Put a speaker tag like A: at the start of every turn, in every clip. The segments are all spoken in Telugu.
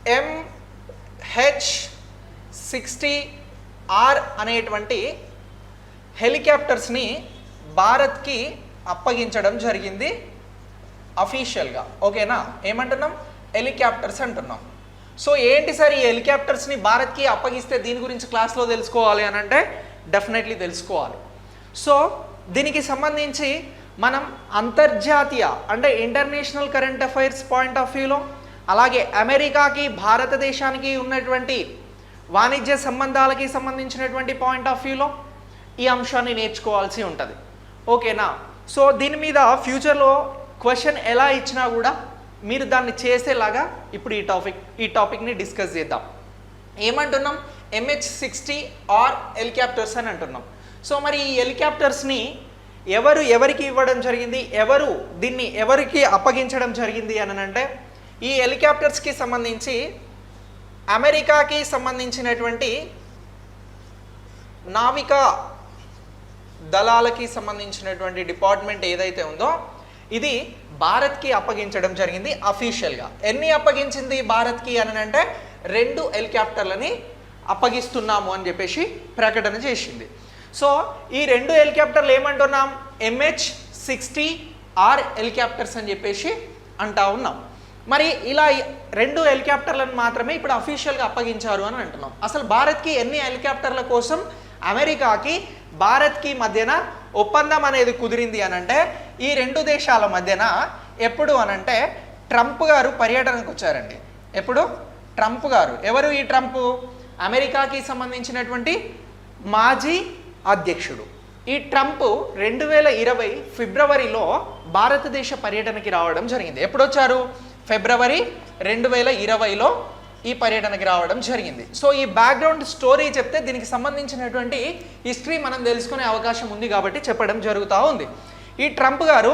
A: MH-60R అనేటువంటి హెలికాప్టర్స్ని భారత్కి అప్పగించడం జరిగింది అఫీషియల్గా. ఓకేనా, ఏమంటున్నాం? హెలికాప్టర్స్ అంటున్నాం. సో ఏంటి సార్ ఈ హెలికాప్టర్స్ని భారత్కి అప్పగిస్తే దీని గురించి క్లాస్లో తెలుసుకోవాలి అని అంటే డెఫినెట్లీ తెలుసుకోవాలి. సో దీనికి సంబంధించి మనం అంతర్జాతీయ అంటే international current affairs point of వ్యూలో, అలాగే అమెరికాకి భారతదేశానికి ఉన్నటువంటి వాణిజ్య సంబంధాలకి సంబంధించినటువంటి పాయింట్ ఆఫ్ వ్యూలో ఈ అంశాన్ని నేర్చుకోవాల్సి ఉంటుంది. ఓకేనా, సో దీని మీద ఫ్యూచర్లో క్వశ్చన్ ఎలా ఇచ్చినా కూడా మీరు దాన్ని చేసేలాగా ఇప్పుడు ఈ టాపిక్ని డిస్కస్ చేద్దాం. ఏమంటున్నాం? MH-60R హెలికాప్టర్స్ అని అంటున్నాం. సో మరి ఈ హెలికాప్టర్స్ని ఎవరికి ఇవ్వడం జరిగింది, దీన్ని ఎవరికి అప్పగించడం జరిగింది అని అంటే, ఈ హెలికాప్టర్స్కి సంబంధించి అమెరికాకి సంబంధించినటువంటి నావికా దళాలకి సంబంధించినటువంటి డిపార్ట్మెంట్ ఏదైతే ఉందో ఇది భారత్కి అప్పగించడం జరిగింది అఫీషియల్గా. ఎన్ని అప్పగించింది భారత్కి అని అంటే 2 హెలికాప్టర్లని అప్పగిస్తున్నాము అని చెప్పేసి ప్రకటన చేసింది. సో ఈ 2 హెలికాప్టర్లు ఏమంటున్నాం? MH-60R హెలికాప్టర్స్ అని చెప్పేసి అంటా ఉన్నాం. మరి ఇలా 2 హెలికాప్టర్లను మాత్రమే ఇప్పుడు అఫీషియల్గా అప్పగించారు అని అంటున్నాం. అసలు భారత్కి ఎన్ని హెలికాప్టర్ల కోసం అమెరికాకి భారత్కి మధ్యన ఒప్పందం అనేది కుదిరింది అని అంటే, ఈ 2 దేశాల మధ్యన ఎప్పుడు అనంటే ట్రంప్ గారు పర్యటనకు వచ్చారండి. ఎప్పుడు? ట్రంప్ గారు. ఎవరు ఈ ట్రంప్? అమెరికాకి సంబంధించినటువంటి మాజీ అధ్యక్షుడు. ఈ ట్రంప్ 2020 ఫిబ్రవరిలో భారతదేశ పర్యటనకి రావడం జరిగింది. ఎప్పుడు వచ్చారు? ఫిబ్రవరి 2020లో ఈ పర్యటనకి రావడం జరిగింది. సో ఈ బ్యాక్గ్రౌండ్ స్టోరీ చెప్తే దీనికి సంబంధించినటువంటి హిస్టరీ మనం తెలుసుకునే అవకాశం ఉంది కాబట్టి చెప్పడం జరుగుతూ ఉంది. ఈ ట్రంప్ గారు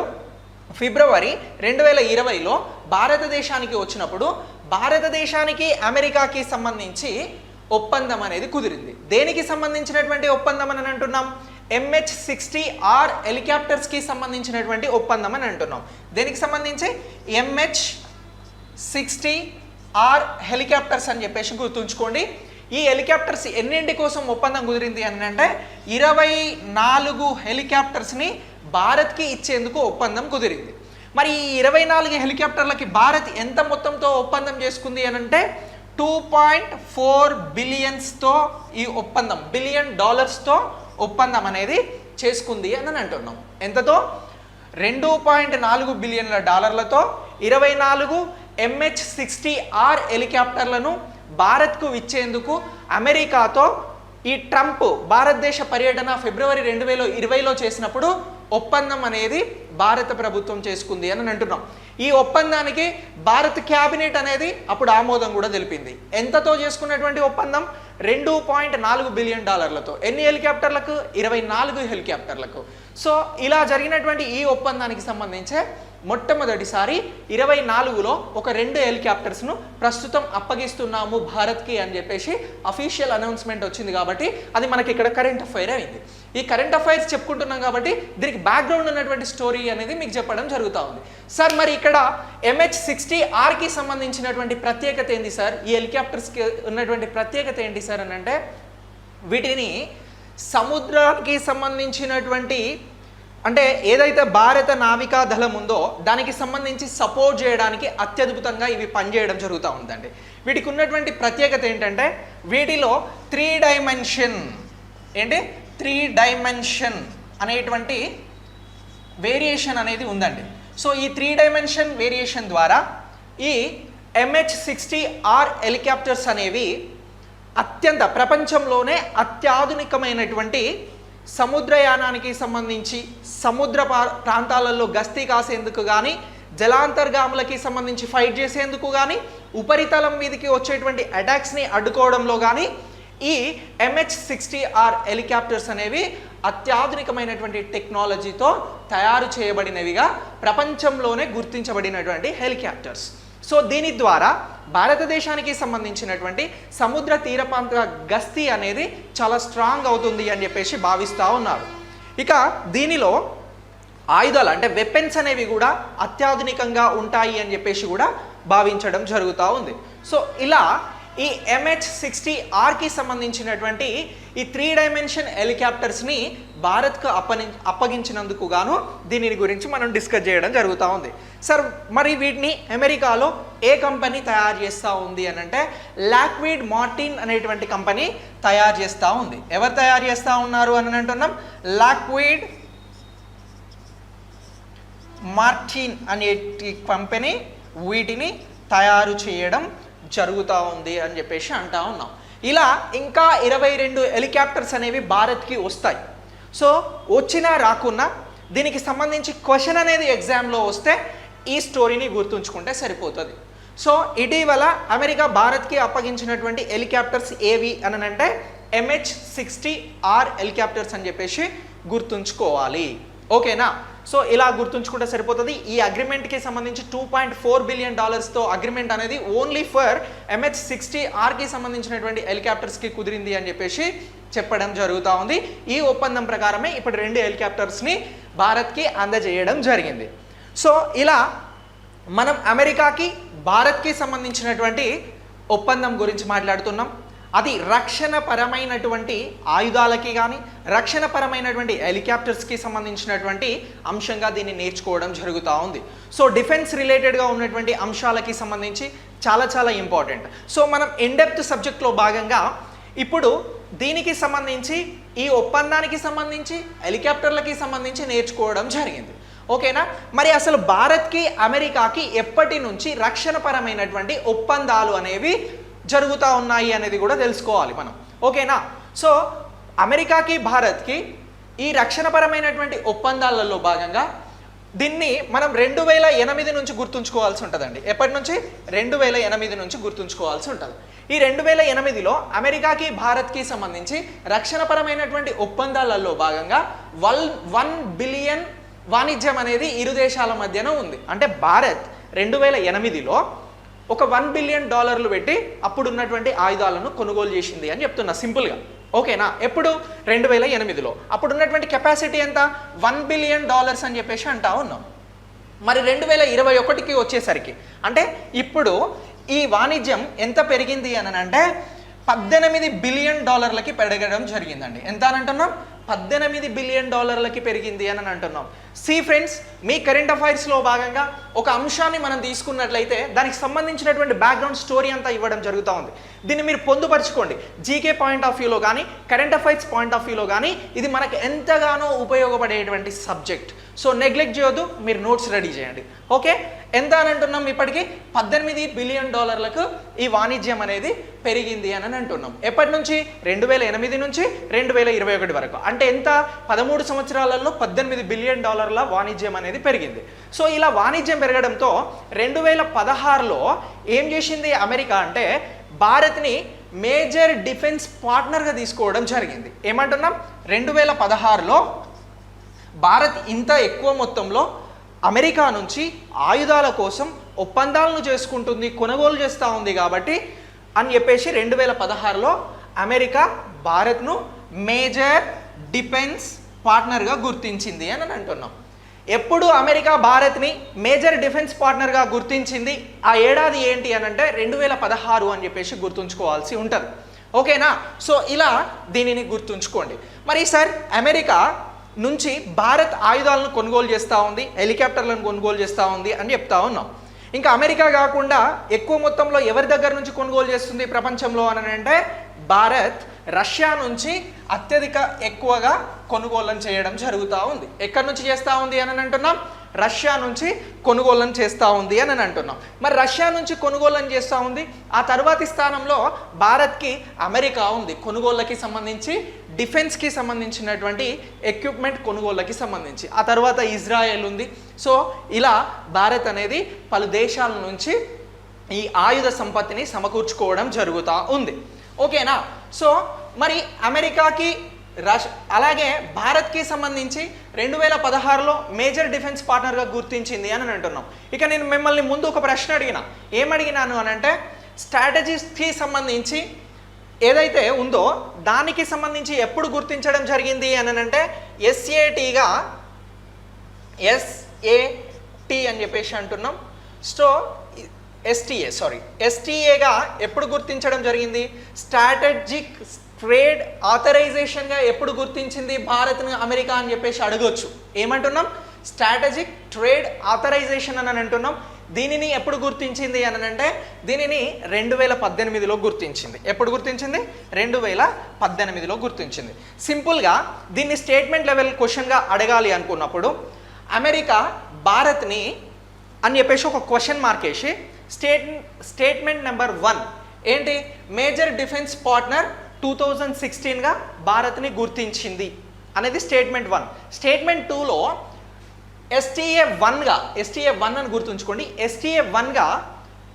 A: ఫిబ్రవరి 2020లో భారతదేశానికి వచ్చినప్పుడు భారతదేశానికి అమెరికాకి సంబంధించి ఒప్పందం అనేది కుదిరింది. దేనికి సంబంధించినటువంటి ఒప్పందం అని అంటున్నాం? MH-60R హెలికాప్టర్స్కి సంబంధించినటువంటి ఒప్పందం అని అంటున్నాం. దేనికి సంబంధించి? MH-60R హెలికాప్టర్స్ అని చెప్పేసి గుర్తుంచుకోండి. ఈ హెలికాప్టర్స్ ఎన్నింటి కోసం ఒప్పందం కుదిరింది అని అంటే 24 హెలికాప్టర్స్ని భారత్కి ఇచ్చేందుకు ఒప్పందం కుదిరింది. మరి ఈ 24 హెలికాప్టర్లకి భారత్ ఎంత మొత్తంతో ఒప్పందం చేసుకుంది అని అంటే $2.4 బిలియన్స్తో ఈ ఒప్పందం, $1 బిలియన్ ఒప్పందం అనేది చేసుకుంది అని అంటున్నాం. ఎంతతో? $2.4 బిలియన్ల 24 MH-60R హెలికాప్టర్లను భారత్కు ఇచ్చేందుకు అమెరికాతో ఈ ట్రంప్ భారతదేశ పర్యటన ఫిబ్రవరి 2020లో చేసినప్పుడు ఒప్పందం అనేది భారత ప్రభుత్వం చేసుకుంది అని అంటున్నాం. ఈ ఒప్పందానికి భారత్ క్యాబినెట్ అనేది అప్పుడు ఆమోదం కూడా తెలిపింది. ఎంతతో చేసుకున్నటువంటి ఒప్పందం? $2.4 బిలియన్. ఎన్ని హెలికాప్టర్లకు? 24 హెలికాప్టర్లకు. సో ఇలా జరిగినటువంటి ఈ ఒప్పందానికి సంబంధించే మొట్టమొదటిసారి 24లో ఒక 2 హెలికాప్టర్స్ను ప్రస్తుతం అప్పగిస్తున్నాము భారత్కి అని చెప్పేసి అఫీషియల్ అనౌన్స్మెంట్ వచ్చింది కాబట్టి అది మనకి ఇక్కడ కరెంట్ అఫైర్ అయింది. ఈ కరెంట్ అఫైర్స్ చెప్పుకుంటున్నాం కాబట్టి దీనికి బ్యాక్గ్రౌండ్ ఉన్నటువంటి స్టోరీ అనేది మీకు చెప్పడం జరుగుతూ ఉంది. సార్ మరి ఇక్కడ MH-60Rకి సంబంధించినటువంటి ప్రత్యేకత ఏంటి సార్? ఈ హెలికాప్టర్స్కి ఉన్నటువంటి ప్రత్యేకత ఏంటి సార్ అని అంటే, వీటిని సముద్రానికి సంబంధించినటువంటి అంటే ఏదైతే భారత నావికా దళం ఉందో దానికి సంబంధించి సపోర్ట్ చేయడానికి అత్యద్భుతంగా ఇవి పనిచేయడం జరుగుతూ ఉందండి. వీటికి ఉన్నటువంటి ప్రత్యేకత ఏంటంటే వీటిలో 3 డైమెన్షన్ అనేటువంటి వేరియేషన్ అనేది ఉందండి. సో ఈ 3 డైమెన్షన్ వేరియేషన్ ద్వారా ఈ MH-60R హెలికాప్టర్స్ అనేవి ప్రపంచంలోనే అత్యాధునికమైనటువంటి సముద్రయానానికి సంబంధించి సముద్ర ప్రాంతాలలో గస్తీ కాసేందుకు కానీ, జలాంతర్గాములకి సంబంధించి ఫైట్ చేసేందుకు కానీ, ఉపరితలం మీదకి వచ్చేటువంటి అటాక్స్ని అడ్డుకోవడంలో కానీ ఈ MH-60R హెలికాప్టర్స్ అనేవి అత్యాధునికమైనటువంటి టెక్నాలజీతో తయారు చేయబడినవిగా ప్రపంచంలోనే గుర్తించబడినటువంటి హెలికాప్టర్స్. సో దీని ద్వారా భారతదేశానికి సంబంధించినటువంటి సముద్ర తీర ప్రాంత గస్తీ అనేది చాలా స్ట్రాంగ్ అవుతుంది అని చెప్పేసి భావిస్తూ ఉన్నారు. ఇక దీనిలో ఆయుధాలు అంటే వెపన్స్ అనేవి కూడా అత్యాధునికంగా ఉంటాయి అని చెప్పేసి కూడా భావించడం జరుగుతూ ఉంది. సో ఇలా ఈ MH-60Rకి సంబంధించినటువంటి ఈ 3 డైమెన్షన్ హెలికాప్టర్స్ని భారత్కు అప్పగించినందుకు గాను దీని గురించి మనం డిస్కస్ చేయడం జరుగుతూ ఉంది. సార్ మరి వీటిని అమెరికాలో ఏ కంపెనీ తయారు చేస్తూ ఉంది అని అంటే లాక్వీడ్ మార్టిన్ అనేటువంటి కంపెనీ తయారు చేస్తూ ఉంది. ఎవరు తయారు చేస్తూ ఉన్నారు అని అంటున్నాం? లాక్వీడ్ మార్టిన్ అనే కంపెనీ వీటిని తయారు చేయడం జరుగుతూ ఉంది అని చెప్పేసి అంటా ఉన్నాం. ఇలా ఇంకా 22 హెలికాప్టర్స్ అనేవి భారత్కి వస్తాయి. సో వచ్చినా రాకున్నా దీనికి సంబంధించి క్వశ్చన్ అనేది ఎగ్జామ్లో వస్తే ఈ స్టోరీని గుర్తుంచుకుంటే సరిపోతుంది. సో ఇటీవల అమెరికా భారత్కి అప్పగించినటువంటి హెలికాప్టర్స్ ఏవి అని అంటే MH-60R హెలికాప్టర్స్ అని చెప్పేసి గుర్తుంచుకోవాలి. ఓకేనా? సో ఇలా గుర్తుంచుకుంటే సరిపోతుంది. ఈ అగ్రిమెంట్కి సంబంధించి $2.4 బిలియన్ అగ్రిమెంట్ అనేది ఓన్లీ ఫర్ MH-60Rకి సంబంధించినటువంటి హెలికాప్టర్స్కి కుదిరింది అని చెప్పేసి చెప్పడం జరుగుతూ ఉంది. ఈ ఒప్పందం ప్రకారమే ఇప్పుడు 2 హెలికాప్టర్స్ని భారత్కి అందజేయడం జరిగింది. సో ఇలా మనం అమెరికాకి భారత్కి సంబంధించినటువంటి ఒప్పందం గురించి మాట్లాడుతున్నాం. అది రక్షణపరమైనటువంటి ఆయుధాలకి కానీ రక్షణపరమైనటువంటి హెలికాప్టర్స్కి సంబంధించినటువంటి అంశంగా దీన్ని నేర్చుకోవడం జరుగుతూ ఉంది. సో డిఫెన్స్ రిలేటెడ్గా ఉన్నటువంటి అంశాలకి సంబంధించి చాలా ఇంపార్టెంట్. సో మనం ఇన్డెప్త్ సబ్జెక్ట్లో భాగంగా ఇప్పుడు దీనికి సంబంధించి ఈ ఒప్పందానికి సంబంధించి హెలికాప్టర్లకి సంబంధించి నేర్చుకోవడం జరిగింది. ఓకేనా? మరి అసలు భారత్కి అమెరికాకి ఎప్పటి నుంచి రక్షణపరమైనటువంటి ఒప్పందాలు అనేవి జరుగుతూ ఉన్నాయి అనేది కూడా తెలుసుకోవాలి మనం. ఓకేనా? సో అమెరికాకి భారత్కి ఈ రక్షణపరమైనటువంటి ఒప్పందాలలో భాగంగా దీన్ని మనం 2008 నుంచి గుర్తుంచుకోవాల్సి ఉంటుందండి. ఎప్పటి నుంచి? 2008 నుంచి గుర్తుంచుకోవాల్సి ఉంటుంది. ఈ 2008లో అమెరికాకి భారత్కి సంబంధించి రక్షణపరమైనటువంటి ఒప్పందాలలో భాగంగా 1 బిలియన్ వాణిజ్యం అనేది ఇరు దేశాల మధ్యన ఉంది. అంటే భారత్ 2008లో ఒక $1 బిలియన్ పెట్టి అప్పుడున్నటువంటి ఆయుధాలను కొనుగోలు చేసింది అని చెప్తున్నా సింపుల్గా. ఓకేనా? ఎప్పుడు? 2008లో. అప్పుడు ఉన్నటువంటి కెపాసిటీ ఎంత? $1 బిలియన్ అని చెప్పేసి అంటా ఉన్నాం. మరి 2021కి వచ్చేసరికి అంటే ఇప్పుడు ఈ వాణిజ్యం ఎంత పెరిగింది అని అంటే $18 బిలియన్ పెరగడం జరిగిందండి. ఎంత అని అంటున్నాం? $18 బిలియన్ పెరిగింది అని అంటున్నాం. సి ఫ్రెండ్స్, మీ కరెంట్ అఫైర్స్లో భాగంగా ఒక అంశాన్ని మనం తీసుకున్నట్లయితే దానికి సంబంధించినటువంటి బ్యాక్గ్రౌండ్ స్టోరీ అంతా ఇవ్వడం జరుగుతూ ఉంది. దీన్ని మీరు పొందుపరచుకోండి. జీకే పాయింట్ ఆఫ్ వ్యూలో కానీ కరెంట్ అఫైర్స్ పాయింట్ ఆఫ్ వ్యూలో కానీ ఇది మనకు ఎంతగానో ఉపయోగపడేటువంటి సబ్జెక్ట్. సో నెగ్లెక్ట్ చేయొద్దు, మీరు నోట్స్ రెడీ చేయండి. ఓకే? ఎంత అని అంటున్నాం? ఇప్పటికీ $18 బిలియన్ ఈ వాణిజ్యం అనేది పెరిగింది అని అంటున్నాం. ఎప్పటి నుంచి? 2008 నుంచి 2021 వరకు. అంటే ఎంత? 13 సంవత్సరాలలో $18 బిలియన్ వాణిజ్యం అనేది పెరిగింది. సో ఇలా వాణిజ్యం పెరగడంతో 2016లో ఏం చేసింది అమెరికా అంటే భారత్ని మేజర్ డిఫెన్స్ పార్ట్నర్గా తీసుకోవడం జరిగింది. ఏమంటున్నాం? 2016లో భారత్ ఇంత ఎక్కువ మొత్తంలో అమెరికా నుంచి ఆయుధాల కోసం ఒప్పందాలను చేసుకుంటుంది, కొనుగోలు చేస్తూ ఉంది కాబట్టి అని చెప్పేసి 2016లో అమెరికా భారత్ను మేజర్ డిఫెన్స్ పార్ట్నర్గా గుర్తించింది అని అంటున్నాం. ఎప్పుడు అమెరికా భారత్ని మేజర్ డిఫెన్స్ పార్ట్నర్గా గుర్తించింది? ఆ ఏడాది ఏంటి అని అంటే 2016 అని చెప్పేసి గుర్తుంచుకోవాల్సి ఉంటుంది. ఓకేనా? సో ఇలా దీనిని గుర్తుంచుకోండి. మరి సార్ అమెరికా నుంచి భారత్ ఆయుధాలను కొనుగోలు చేస్తూ ఉంది, హెలికాప్టర్లను కొనుగోలు చేస్తూ ఉంది అని చెప్తా ఉన్నాం. ఇంకా అమెరికా కాకుండా ఎక్కువ మొత్తంలో ఎవరి దగ్గర నుంచి కొనుగోలు చేస్తుంది ప్రపంచంలో అని అంటే భారత్ రష్యా నుంచి అత్యధిక ఎక్కువగా కొనుగోలను చేయడం జరుగుతూ ఉంది. ఎక్కడి నుంచి చేస్తూ ఉంది అని అంటున్నాం? రష్యా నుంచి కొనుగోలను చేస్తూ ఉంది అని అంటున్నాం. మరి రష్యా నుంచి కొనుగోలను చేస్తూ ఉంది. ఆ తర్వాతి స్థానంలో భారత్కి అమెరికా ఉంది, కొనుగోళ్ళకి సంబంధించి డిఫెన్స్కి సంబంధించినటువంటి ఎక్విప్మెంట్ కొనుగోళ్ళకి సంబంధించి. ఆ తర్వాత ఇజ్రాయెల్ ఉంది. సో ఇలా భారత్ అనేది పలు దేశాల నుంచి ఈ ఆయుధ సంపత్తిని సమకూర్చుకోవడం జరుగుతూ ఉంది. ఓకేనా? సో మరి అమెరికాకి అలాగే భారత్కి సంబంధించి 2016లో మేజర్ డిఫెన్స్ పార్ట్నర్గా గుర్తించింది అని అంటున్నాం. ఇక నేను మిమ్మల్ని ముందు ఒక ప్రశ్న అడిగిన. ఏమడిగినాను అని అంటే స్ట్రాటజీస్కి సంబంధించి ఏదైతే ఉందో దానికి సంబంధించి ఎప్పుడు గుర్తించడం జరిగింది అని అంటే ఎస్ఏటీగా అని చెప్పేసి అంటున్నాం. సో ఎస్టీఏగా ఎప్పుడు గుర్తించడం జరిగింది? స్ట్రాటజిక్ ట్రేడ్ ఆథరైజేషన్గా ఎప్పుడు గుర్తించింది భారత్ను అమెరికా అని చెప్పేసి అడగొచ్చు. ఏమంటున్నాం? స్ట్రాటజిక్ ట్రేడ్ ఆథరైజేషన్ అని అంటున్నాం. దీనిని ఎప్పుడు గుర్తించింది అని అంటే దీనిని 2018లో గుర్తించింది. ఎప్పుడు గుర్తించింది? 2018లో గుర్తించింది. సింపుల్గా దీన్ని స్టేట్మెంట్ లెవెల్ క్వశ్చన్గా అడగాలి అనుకున్నప్పుడు అమెరికా భారత్ని అని చెప్పేసి ఒక క్వశ్చన్ మార్క్ వేసి స్టేట్మెంట్ నెంబర్ 1 ఏంటి? మేజర్ డిఫెన్స్ పార్ట్నర్ 2016గా భారత్ని గుర్తించింది అనేది స్టేట్మెంట్ 1. స్టేట్మెంట్ 2లో ఎస్టీఏ 1 అని గుర్తుంచుకోండి. ఎస్టీఏ 1గా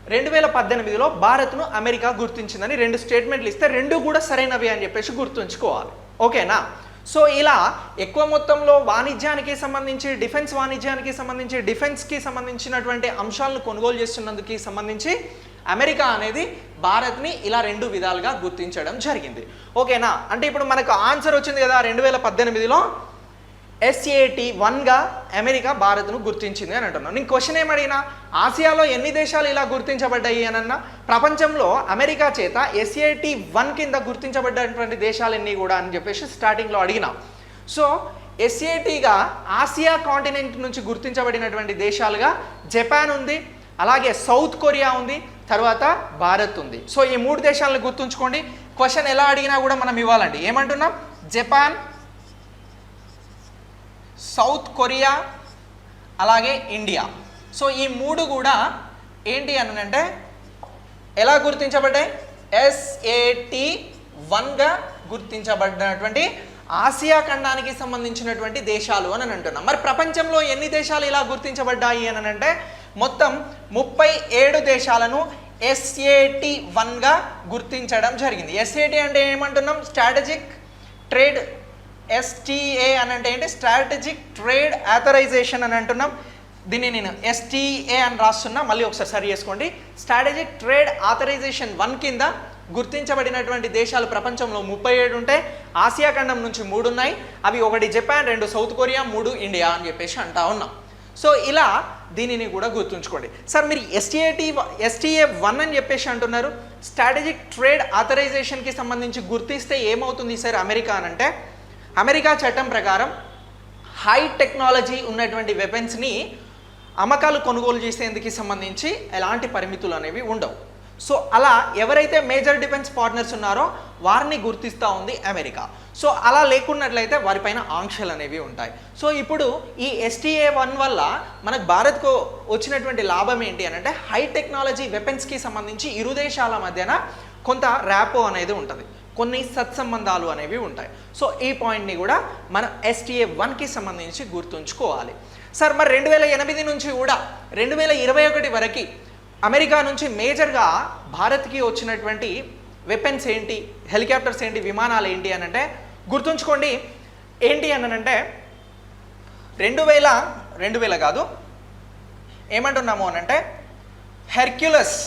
A: 2018లో భారత్ను అమెరికా గుర్తించిందని 2 స్టేట్మెంట్లు ఇస్తే 2 కూడా సరైనవి అని చెప్పేసి గుర్తుంచుకోవాలి. ఓకేనా? సో ఇలా ఎక్కువ మొత్తంలో వాణిజ్యానికి సంబంధించి డిఫెన్స్ వాణిజ్యానికి సంబంధించి డిఫెన్స్కి సంబంధించినటువంటి అంశాలను కొనుగోలు చేస్తున్నందుకు సంబంధించి అమెరికా అనేది భారత్ని ఇలా 2 విధాలుగా గుర్తించడం జరిగింది. ఓకేనా? అంటే ఇప్పుడు మనకు ఆన్సర్ వచ్చింది కదా, 2018లో SAT 1గా అమెరికా భారత్ను గుర్తించింది అని అంటున్నాను. నేను క్వశ్చన్ ఏమడిగినా, ఆసియాలో ఎన్ని దేశాలు ఇలా గుర్తించబడ్డాయి అని అన్నా, ప్రపంచంలో అమెరికా చేత SAT 1 కింద గుర్తించబడ్డటువంటి దేశాలు ఎన్ని కూడా అని చెప్పేసి స్టార్టింగ్లో అడిగినా. సో SATగా ఆసియా కాంటినెంట్ నుంచి గుర్తించబడినటువంటి దేశాలుగా జపాన్ ఉంది, అలాగే సౌత్ కొరియా ఉంది, తర్వాత భారత్ ఉంది. సో ఈ 3 దేశాలను గుర్తుంచుకోండి. క్వశ్చన్ ఎలా అడిగినా కూడా మనం ఇవ్వాలండి. ఏమంటున్నాం? జపాన్, సౌత్ కొరియా, అలాగే ఇండియా. సో ఈ 3 కూడా ఏంటి అని అంటే ఎలా గుర్తించబడ్డాయి? SAT 1గా గుర్తించబడినటువంటి ఆసియా ఖండానికి సంబంధించినటువంటి దేశాలు అని అంటున్నాం. మరి ప్రపంచంలో ఎన్ని దేశాలు ఇలా గుర్తించబడ్డాయి అని అంటే మొత్తం 37 దేశాలను SAT 1గా గుర్తించడం జరిగింది. SAT అంటే ఏమంటున్నాం? Strategic trade. STA అని అంటే ఏంటి? స్ట్రాటజిక్ ట్రేడ్ ఆథరైజేషన్ అని అంటున్నాం. దీన్ని నేను STA అని రాస్తున్నా, మళ్ళీ ఒకసారి సరి చేసుకోండి. స్ట్రాటజిక్ ట్రేడ్ ఆథరైజేషన్ 1 కింద గుర్తించబడినటువంటి దేశాలు ప్రపంచంలో 37 ఉంటే ఆసియా ఖండం నుంచి 3 ఉన్నాయి. అవి 1 జపాన్, 2 సౌత్ కొరియా, 3 ఇండియా అని చెప్పేసి అంటా ఉన్నాం. సో ఇలా దీనిని కూడా గుర్తుంచుకోండి. సార్ మీరు STA 1 అని చెప్పేసి అంటున్నారు, స్ట్రాటజిక్ ట్రేడ్ ఆథరైజేషన్కి సంబంధించి గుర్తిస్తే ఏమవుతుంది సార్ అమెరికా అని అంటే, అమెరికా చట్టం ప్రకారం హై టెక్నాలజీ ఉన్నటువంటి వెపన్స్ని అమ్మకాలు కొనుగోలు చేసేందుకు సంబంధించి ఎలాంటి పరిమితులు అనేవి ఉండవు. సో అలా ఎవరైతే మేజర్ డిఫెన్స్ పార్ట్నర్స్ ఉన్నారో వారిని గుర్తిస్తూ ఉంది అమెరికా. సో అలా లేకున్నట్లయితే వారిపైన ఆంక్షలు అనేవి ఉంటాయి. సో ఇప్పుడు ఈ STA 1 వల్ల మనకు భారత్కు వచ్చినటువంటి లాభం ఏంటి అని అంటే హై టెక్నాలజీ వెపన్స్కి సంబంధించి ఇరు దేశాల మధ్యన కొంత ర్యాపో అనేది ఉంటుంది, కొన్ని సత్సంబంధాలు అనేవి ఉంటాయి. సో ఈ పాయింట్ని కూడా మనం STA 1కి సంబంధించి గుర్తుంచుకోవాలి. సార్ మరి 2008 నుంచి కూడా 2021 వరకు అమెరికా నుంచి మేజర్గా భారత్కి వచ్చినటువంటి వెపన్స్ ఏంటి, హెలికాప్టర్స్ ఏంటి, విమానాలు ఏంటి అని అంటే గుర్తుంచుకోండి. ఏంటి అని అంటే 2000 కాదు, ఏమంటున్నాము అని అంటే హెర్క్యులస్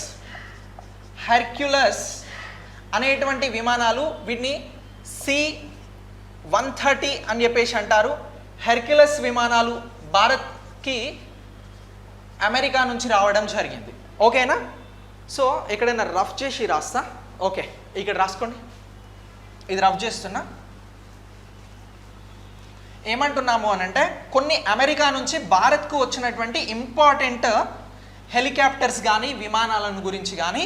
A: అనేటువంటి విమానాలు, వీటిని C-130 అని చెప్పేసి అంటారు. హెర్క్యులస్ విమానాలు భారత్కి అమెరికా నుంచి రావడం జరిగింది. ఓకేనా? సో ఎక్కడైనా రఫ్ చేసి రాస్తా. ఓకే, ఇక్కడ రాసుకోండి. ఇది రఫ్ చేస్తున్నా. ఏమంటున్నాము అని అంటే కొన్ని అమెరికా నుంచి భారత్కు వచ్చినటువంటి ఇంపార్టెంట్ హెలికాప్టర్స్ కానీ విమానాలను గురించి కానీ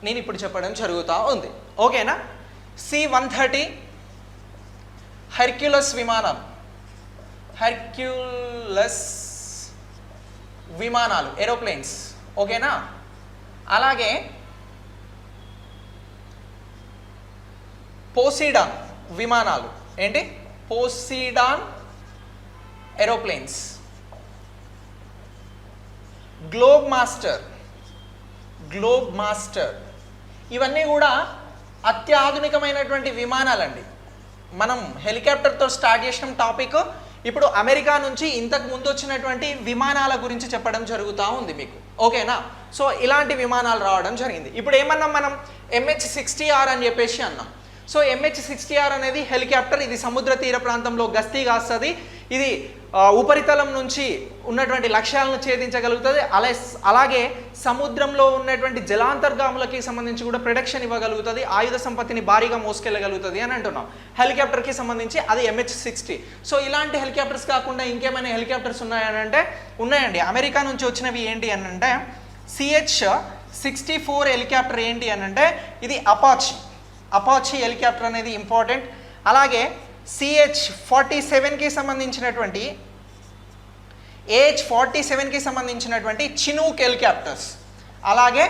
A: నేను ఇప్పుడు చెప్పడం జరుగుతూ ఉంది. ఓకేనా? C-130 హెర్క్యులస్ విమానాలు ఏరోప్లేన్స్. ఓకేనా? అలాగే పోసిడాన్ విమానాలు. ఏంటి? Poseidon aeroplanes. గ్లోబ్ మాస్టర్ ఇవన్నీ కూడా అత్యాధునికమైనటువంటి విమానాలండి. మనం హెలికాప్టర్తో స్టార్ట్ చేసిన టాపిక్ ఇప్పుడు అమెరికా నుంచి ఇంతకు ముందు వచ్చినటువంటి విమానాల గురించి చెప్పడం జరుగుతూ ఉంది మీకు. ఓకేనా? సో ఇలాంటి విమానాలు రావడం జరిగింది. ఇప్పుడు ఏమన్నాం మనం? MH-60R అని చెప్పేసి అన్నాం. సో MH-60R అనేది హెలికాప్టర్. ఇది సముద్ర తీర ప్రాంతంలో గస్తీ కాస్తుంది. ఇది ఉపరితలం నుంచి ఉన్నటువంటి లక్ష్యాలను ఛేదించగలుగుతుంది. అలాగే సముద్రంలో ఉన్నటువంటి జలాంతర్గాములకి సంబంధించి కూడా ప్రొటెక్షన్ ఇవ్వగలుగుతుంది, ఆయుధ సంపత్తిని భారీగా మోసుకెళ్ళగలుగుతుంది అని అంటున్నాం. హెలికాప్టర్కి సంబంధించి అది MH-60. సో ఇలాంటి హెలికాప్టర్స్ కాకుండా ఇంకేమైనా హెలికాప్టర్స్ ఉన్నాయని అంటే ఉన్నాయండి. అమెరికా నుంచి వచ్చినవి ఏంటి అని అంటే CH-64 హెలికాప్టర్ ఏంటి అని అంటే ఇది అపాచీ హెలికాప్టర్ అనేది ఇంపార్టెంట్. అలాగే CH-47కి సంబంధించినటువంటి AH-47కి సంబంధించినటువంటి చినూక్ హెలికాప్టర్స్. అలాగే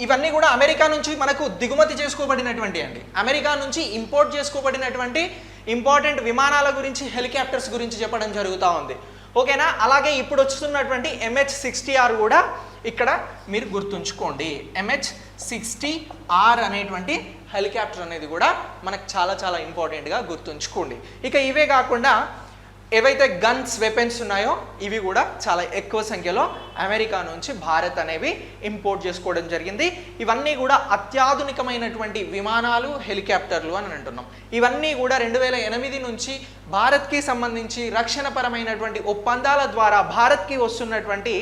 A: ఇవన్నీ కూడా అమెరికా నుంచి మనకు దిగుమతి చేసుకోబడినటువంటి అండి, అమెరికా నుంచి ఇంపోర్ట్ చేసుకోబడినటువంటి ఇంపార్టెంట్ విమానాల గురించి, హెలికాప్టర్స్ గురించి చెప్పడం జరుగుతూ ఉంది. ఓకేనా. అలాగే ఇప్పుడు వస్తున్నటువంటి MH-60R కూడా ఇక్కడ మీరు గుర్తుంచుకోండి. MH-60R అనేటువంటి హెలికాప్టర్ అనేది కూడా మనకు చాలా చాలా ఇంపార్టెంట్గా గుర్తుంచుకోండి. ఇక ఇవే కాకుండా ఏవైతే గన్స్, వెపన్స్ ఉన్నాయో ఇవి కూడా చాలా ఎక్కువ సంఖ్యలో అమెరికా నుంచి భారత్ అనేవి ఇంపోర్ట్ చేసుకోవడం జరిగింది. ఇవన్నీ కూడా అత్యాధునికమైనటువంటి విమానాలు, హెలికాప్టర్లు అని అంటున్నాం. ఇవన్నీ కూడా 2008 నుంచి భారత్కి సంబంధించి రక్షణపరమైనటువంటి ఒప్పందాల ద్వారా భారత్కి వస్తున్నటువంటి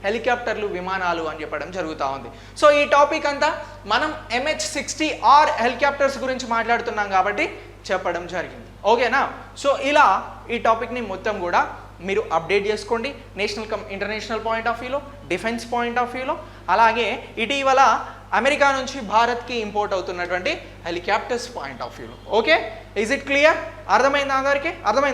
A: హెలికాప్టర్లు, విమానాలు అని చెప్పడం జరుగుతూ ఉంది. సో ఈ టాపిక్ అంతా మనం MH-60R హెలికాప్టర్స్ గురించి మాట్లాడుతున్నాం కాబట్టి చెప్పడం జరిగింది. ఓకేనా. సో ఇలా ఈ టాపిక్ని మొత్తం కూడా మీరు అప్డేట్ చేసుకోండి, నేషనల్ ఇంటర్నేషనల్ పాయింట్ ఆఫ్ వ్యూలో, డిఫెన్స్ పాయింట్ ఆఫ్ వ్యూలో, అలాగే ఇటీవల అమెరికా నుంచి భారత్కి ఇంపోర్ట్ అవుతున్నటువంటి హెలికాప్టర్స్ పాయింట్ ఆఫ్ వ్యూలో. Okay, is it clear? అర్థమైందా అందరికీ? అర్థమైందా?